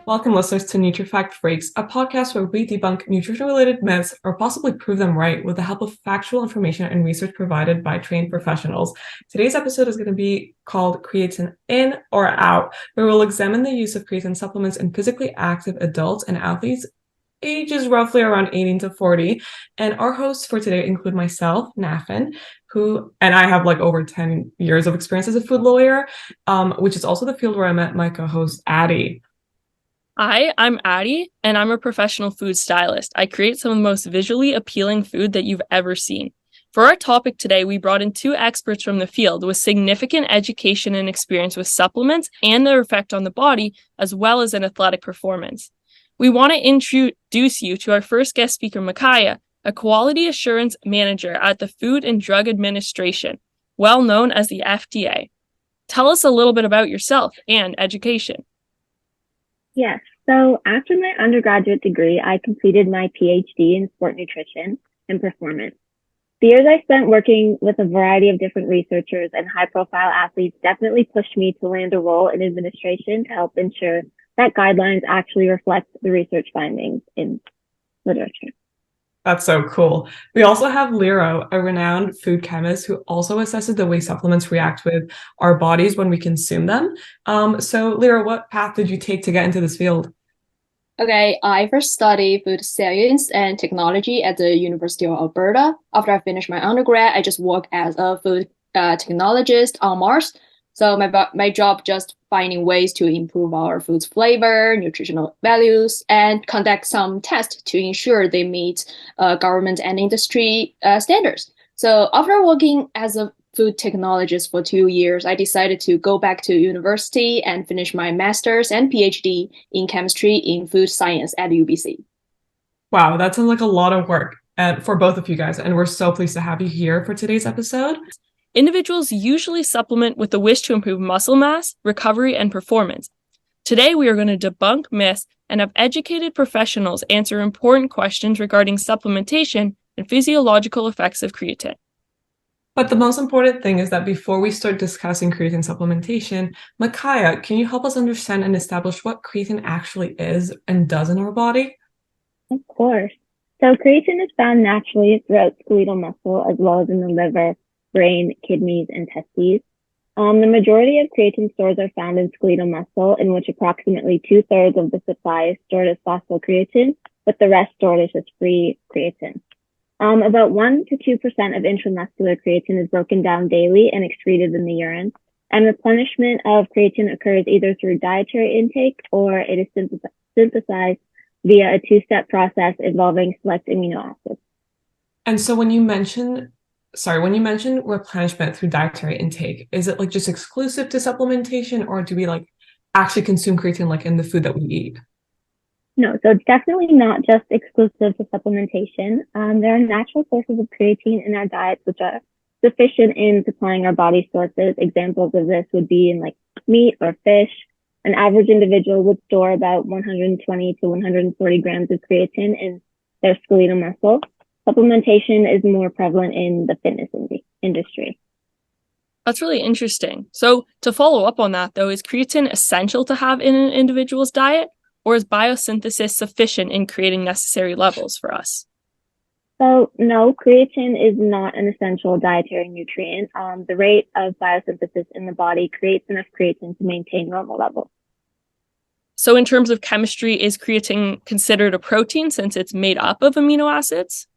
Welcome, listeners, to NutriFact Freaks, a podcast where we debunk nutrition-related myths or possibly prove them right with the help of factual information and research provided by trained professionals. Today's episode is going to be called Creatine In or Out, where we'll examine the use of creatine supplements in physically active adults and athletes ages roughly around 18 to 40. And our hosts for today include myself, Nafin, and I have like over 10 years of experience as a food lawyer, which is also the field where I met my co-host, Addie. Hi, I'm Addie, and I'm a professional food stylist. I create some of the most visually appealing food that you've ever seen. For our topic today, we brought in two experts from the field with significant education and experience with supplements and their effect on the body, as well as in athletic performance. We want to introduce you to our first guest speaker, Micaiah, a quality assurance manager at the Food and Drug Administration, well known as the FDA. Tell us a little bit about yourself and education. Yes. So after my undergraduate degree, I completed my PhD in sport nutrition and performance. The years I spent working with a variety of different researchers and high-profile athletes definitely pushed me to land a role in administration to help ensure that guidelines actually reflect the research findings in literature. That's so cool. We also have Lero, a renowned food chemist who also assesses the way supplements react with our bodies when we consume them. So Lero, what path did you take to get into this field? Okay, I first studied food science and technology at the University of Alberta. After I finished my undergrad, I just worked as a food technologist on Mars. So my job just finding ways to improve our food's flavor, nutritional values, and conduct some tests to ensure they meet government and industry standards. So after working as a food technologist for 2 years, I decided to go back to university and finish my master's and PhD in chemistry in food science at UBC. Wow, that sounds like a lot of work for both of you guys, and we're so pleased to have you here for today's episode. Individuals usually supplement with the wish to improve muscle mass, recovery, and performance. Today, we are going to debunk myths and have educated professionals answer important questions regarding supplementation and physiological effects of creatine. But the most important thing is that before we start discussing creatine supplementation, Micaiah, can you help us understand and establish what creatine actually is and does in our body? Of course. So creatine is found naturally throughout skeletal muscle as well as in the liver, brain, kidneys, and testes. The majority of creatine stores are found in skeletal muscle, in which approximately 2/3 of the supply is stored as phosphocreatine, with the rest stored as just free creatine. About 1 to 2% of intramuscular creatine is broken down daily and excreted in the urine, and replenishment of creatine occurs either through dietary intake or it is synthesized via a two-step process involving select amino acids. And so when you mention replenishment through dietary intake, is it like just exclusive to supplementation, or do we like actually consume creatine like in the food that we eat? No, so it's definitely not just exclusive to supplementation. There are natural sources of creatine in our diets which are sufficient in supplying our body sources. Examples of this would be in like meat or fish. An average individual would store about 120 to 140 grams of creatine in their skeletal muscle. Supplementation is more prevalent in the fitness industry. That's really interesting. So to follow up on that, though, is creatine essential to have in an individual's diet, or is biosynthesis sufficient in creating necessary levels for us? So no, creatine is not an essential dietary nutrient. The rate of biosynthesis in the body creates enough creatine to maintain normal levels. So in terms of chemistry, is creatine considered a protein since it's made up of amino acids?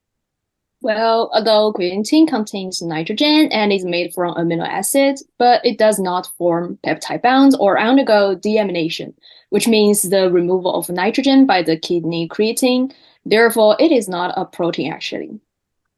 Well, although creatine contains nitrogen and is made from amino acids, but it does not form peptide bonds or undergo deamination, which means the removal of nitrogen by the kidney creatine. Therefore, it is not a protein actually.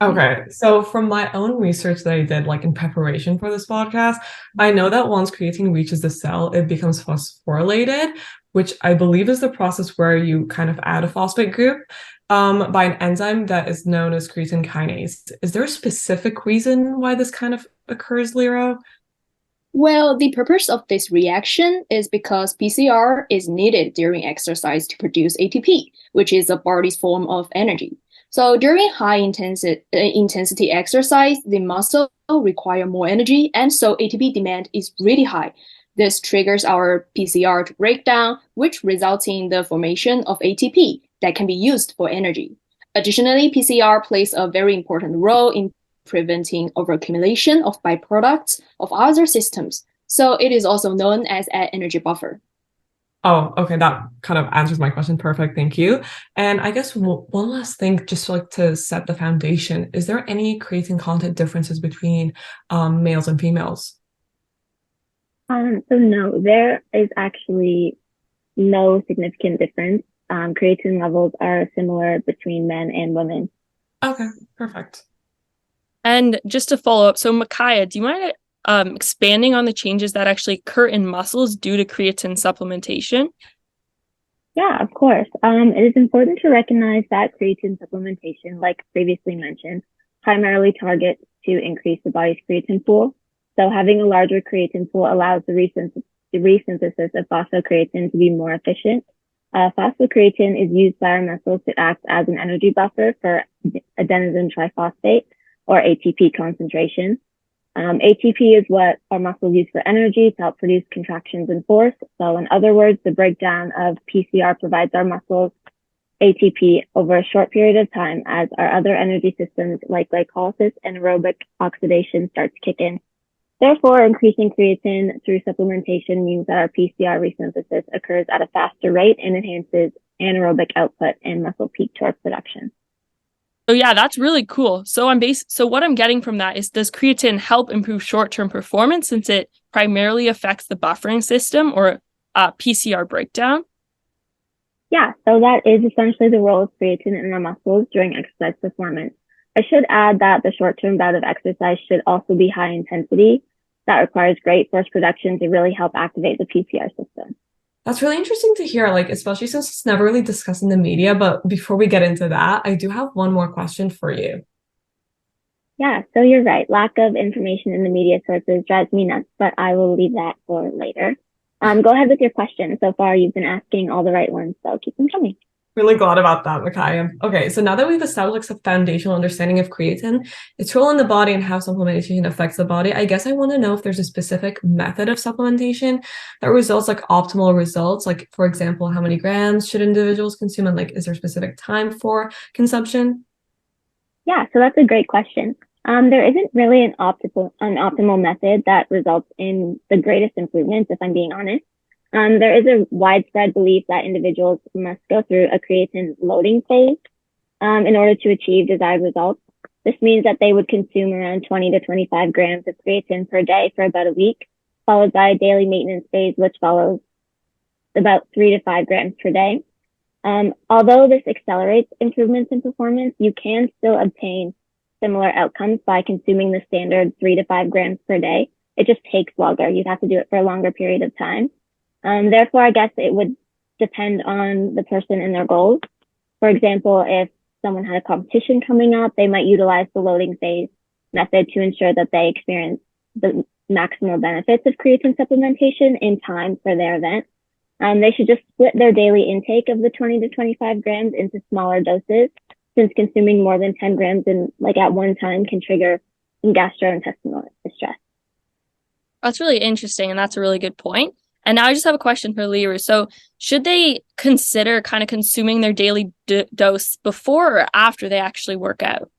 Okay, so from my own research that I did like in preparation for this podcast, I know that once creatine reaches the cell, it becomes phosphorylated, which I believe is the process where you kind of add a phosphate group by an enzyme that is known as creatine kinase. Is there a specific reason why this kind of occurs, Lero? Well, the purpose of this reaction is because PCR is needed during exercise to produce ATP, which is the body's form of energy. So during high intensity exercise, the muscle require more energy, and so ATP demand is really high. This triggers our PCR to break down, which results in the formation of ATP that can be used for energy. Additionally, PCR plays a very important role in preventing overaccumulation of byproducts of other systems. So it is also known as an energy buffer. Oh, okay. That kind of answers my question. Perfect. Thank you. And I guess one last thing, just like to set the foundation, is there any creatine content differences between males and females? So no, there is actually no significant difference. Creatine levels are similar between men and women. Okay, perfect. And just to follow up, so Micaiah, do you mind expanding on the changes that actually occur in muscles due to creatine supplementation? Yeah, of course. It is important to recognize that creatine supplementation, like previously mentioned, primarily targets to increase the body's creatine pool. So having a larger creatine pool allows the resynthesis of phosphocreatine to be more efficient. Phosphocreatine is used by our muscles to act as an energy buffer for adenosine triphosphate, or ATP concentration. ATP is what our muscles use for energy to help produce contractions and force. So in other words, the breakdown of PCR provides our muscles ATP over a short period of time as our other energy systems like glycolysis and aerobic oxidation start to kick in. Therefore, increasing creatine through supplementation means that our PCR resynthesis occurs at a faster rate and enhances anaerobic output and muscle peak torque production. So yeah, that's really cool. So what I'm getting from that is, does creatine help improve short-term performance since it primarily affects the buffering system or PCR breakdown? Yeah, so that is essentially the role of creatine in our muscles during exercise performance. I should add that the short-term bout of exercise should also be high intensity. That requires great force production to really help activate the PCR system. That's really interesting to hear, like, especially since it's never really discussed in the media. But before we get into that, I do have one more question for you. Yeah, so you're right. Lack of information in the media sources drives me nuts, but I will leave that for later. Go ahead with your question. So far, you've been asking all the right ones, so keep them coming. Really glad about that, Micaiah. Okay, so now that we've established a foundational understanding of creatine, its role in the body, and how supplementation affects the body, I guess I want to know if there's a specific method of supplementation that results like optimal results. Like, for example, how many grams should individuals consume, and like, is there a specific time for consumption? Yeah, so that's a great question. There isn't really an optimal method that results in the greatest improvements, if I'm being honest. There is a widespread belief that individuals must go through a creatine loading phase in order to achieve desired results. This means that they would consume around 20 to 25 grams of creatine per day for about a week, followed by a daily maintenance phase, which follows about 3 to 5 grams per day. Although this accelerates improvements in performance, you can still obtain similar outcomes by consuming the standard 3 to 5 grams per day. It just takes longer. You'd have to do it for a longer period of time. Therefore, I guess it would depend on the person and their goals. For example, if someone had a competition coming up, they might utilize the loading phase method to ensure that they experience the maximal benefits of creatine supplementation in time for their event. They should just split their daily intake of the 20 to 25 grams into smaller doses, since consuming more than 10 grams at one time can trigger some gastrointestinal distress. That's really interesting, and that's a really good point. And now I just have a question for Lear. So should they consider kind of consuming their daily dose before or after they actually work out?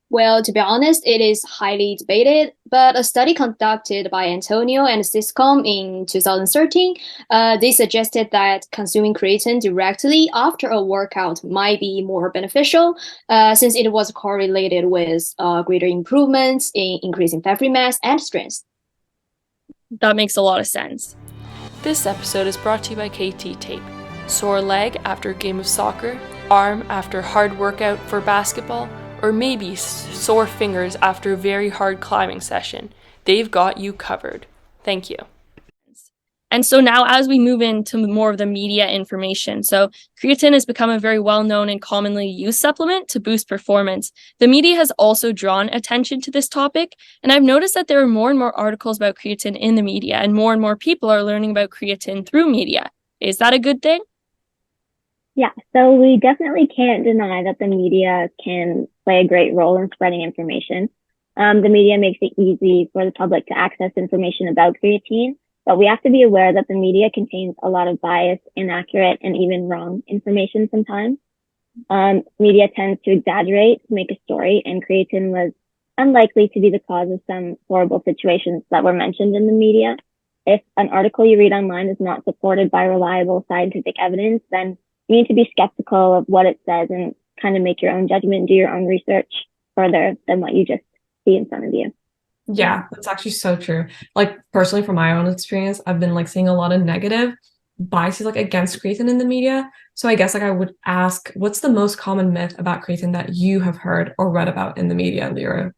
Well, to be honest, it is highly debated, but a study conducted by Antonio and Siscom in 2013, they suggested that consuming creatine directly after a workout might be more beneficial, since it was correlated with greater improvements in increasing fat free mass and strength. That makes a lot of sense. This episode is brought to you by KT Tape. Sore leg after a game of soccer, arm after hard workout for basketball, or maybe sore fingers after a very hard climbing session. They've got you covered. Thank you. And so now as we move into more of the media information, so creatine has become a very well-known and commonly used supplement to boost performance. The media has also drawn attention to this topic, and I've noticed that there are more and more articles about creatine in the media, and more people are learning about creatine through media. Is that a good thing? Yeah, so we definitely can't deny that the media can play a great role in spreading information. The media makes it easy for the public to access information about creatine, but we have to be aware that the media contains a lot of bias, inaccurate, and even wrong information sometimes. Media tends to exaggerate to make a story, and creatine was unlikely to be the cause of some horrible situations that were mentioned in the media. If an article you read online is not supported by reliable scientific evidence, then you need to be skeptical of what it says and kind of make your own judgment, do your own research further than what you just see in front of you. Yeah, that's actually so true. Like personally, from my own experience, I've been like seeing a lot of negative biases like against creatine in the media. So I guess like I would ask, what's the most common myth about creatine that you have heard or read about in the media, Lyra?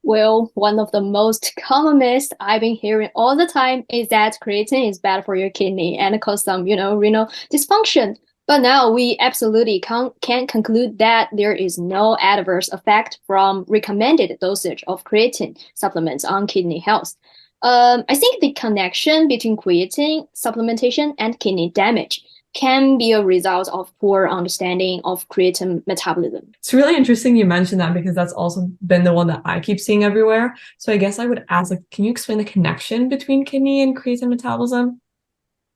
Well, one of the most common myths I've been hearing all the time is that creatine is bad for your kidney and cause some, renal dysfunction. But now we absolutely can conclude that there is no adverse effect from recommended dosage of creatine supplements on kidney health. I think the connection between creatine supplementation and kidney damage can be a result of poor understanding of creatine metabolism. It's really interesting you mentioned that because that's also been the one that I keep seeing everywhere. So I guess I would ask, like, can you explain the connection between kidney and creatine metabolism?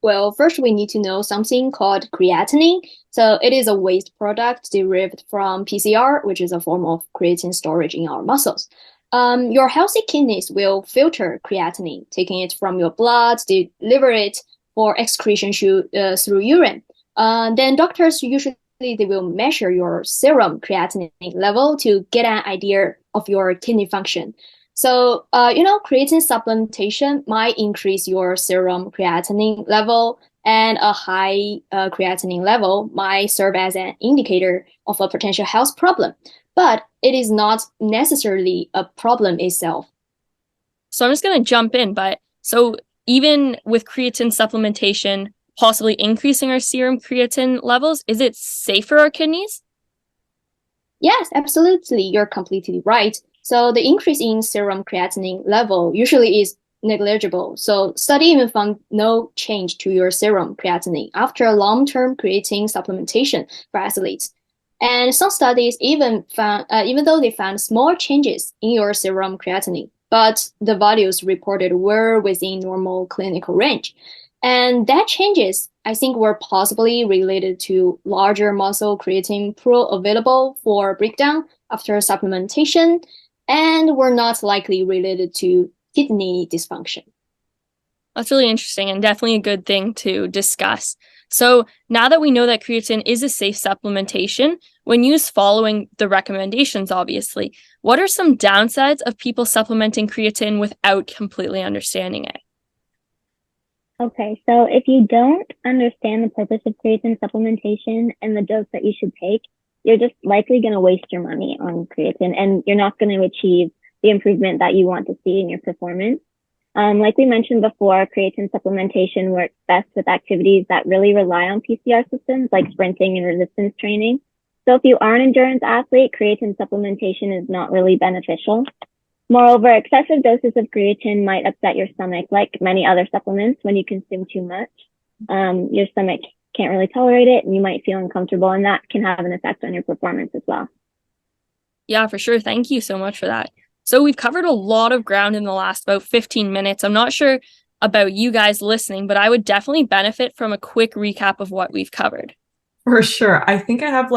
Well, first we need to know something called creatinine. So it is a waste product derived from PCR, which is a form of creatine storage in our muscles. Your healthy kidneys will filter creatinine, taking it from your blood, deliver it for excretion through urine. Then doctors usually they will measure your serum creatinine level to get an idea of your kidney function. So, creatine supplementation might increase your serum creatinine level, and a high creatinine level might serve as an indicator of a potential health problem. But it is not necessarily a problem itself. So I'm just going to jump in, but so even with creatine supplementation possibly increasing our serum creatine levels, is it safe for our kidneys? Yes, absolutely. You're completely right. So the increase in serum creatinine level usually is negligible. So study even found no change to your serum creatinine after a long-term creatine supplementation for athletes. And some studies even found, even though they found small changes in your serum creatinine, but the values reported were within normal clinical range. And that changes, I think, were possibly related to larger muscle creatine pool available for breakdown after supplementation, and were not likely related to kidney dysfunction. That's really interesting and definitely a good thing to discuss. So now that we know that creatine is a safe supplementation, when used following the recommendations, obviously, what are some downsides of people supplementing creatine without completely understanding it? Okay, so if you don't understand the purpose of creatine supplementation and the dose that you should take, you're just likely going to waste your money on creatine, and you're not going to achieve the improvement that you want to see in your performance. Like we mentioned before, creatine supplementation works best with activities that really rely on PCR systems like sprinting and resistance training. So if you are an endurance athlete, creatine supplementation is not really beneficial. Moreover, excessive doses of creatine might upset your stomach, like many other supplements. When you consume too much, your stomach can't really tolerate it, and you might feel uncomfortable, and that can have an effect on your performance as well. Yeah, for sure. Thank you so much for that. So we've covered a lot of ground in the last about 15 minutes. I'm not sure about you guys listening, but I would definitely benefit from a quick recap of what we've covered. For sure. I think I have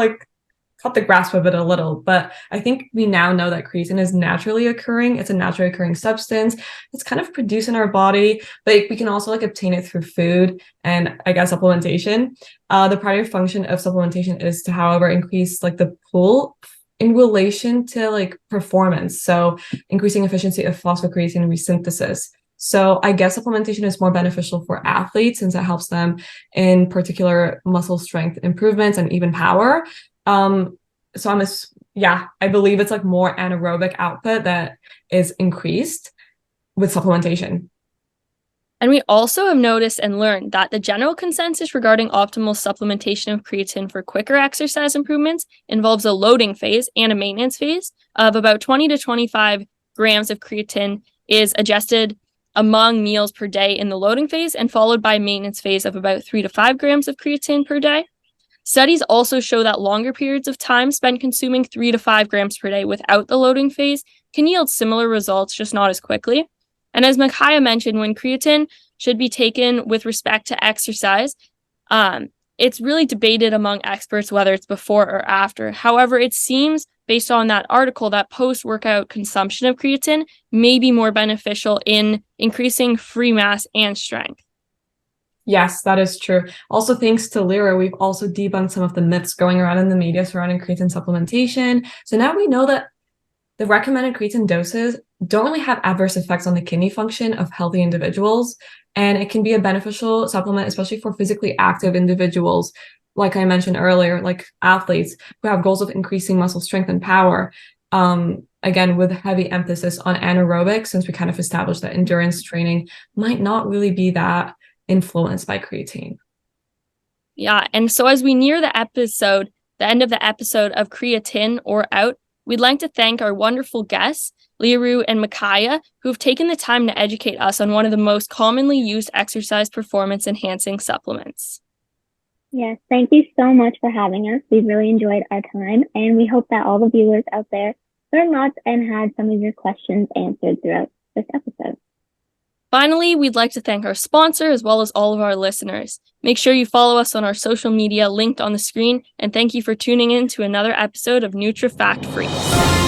caught the grasp of it a little, but I think we now know that creatine is naturally occurring. It's a naturally occurring substance. It's kind of produced in our body, but we can also obtain it through food and I guess supplementation. The primary function of supplementation is to, however, increase the pool in relation to performance. So increasing efficiency of phosphocreatine resynthesis. So I guess supplementation is more beneficial for athletes since it helps them in particular muscle strength improvements and even power. So I believe it's more anaerobic output that is increased with supplementation. And we also have noticed and learned that the general consensus regarding optimal supplementation of creatine for quicker exercise improvements involves a loading phase and a maintenance phase of about 20 to 25 grams of creatine is adjusted among meals per day in the loading phase and followed by a maintenance phase of about 3 to 5 grams of creatine per day. Studies also show that longer periods of time spent consuming 3 to 5 grams per day without the loading phase can yield similar results, just not as quickly. And as Micaiah mentioned, when creatine should be taken with respect to exercise. It's really debated among experts whether it's before or after. However, it seems based on that article that post-workout consumption of creatine may be more beneficial in increasing free mass and strength. Yes, that is true. Also, thanks to Lyra, we've also debunked some of the myths going around in the media surrounding creatine supplementation. So now we know that the recommended creatine doses don't really have adverse effects on the kidney function of healthy individuals. And it can be a beneficial supplement, especially for physically active individuals, like I mentioned earlier, like athletes who have goals of increasing muscle strength and power. Again, with heavy emphasis on anaerobic, since we kind of established that endurance training might not really be that influenced by creatine. Yeah, and so as we near the end of the episode of Creatine or Out, we'd like to thank our wonderful guests, Liru and Micaiah, who've taken the time to educate us on one of the most commonly used exercise performance enhancing supplements. Yes, thank you so much for having us. We've really enjoyed our time, and we hope that all the viewers out there learned lots and had some of your questions answered throughout this episode. Finally, we'd like to thank our sponsor as well as all of our listeners. Make sure you follow us on our social media linked on the screen, and thank you for tuning in to another episode of NutriFact Freaks.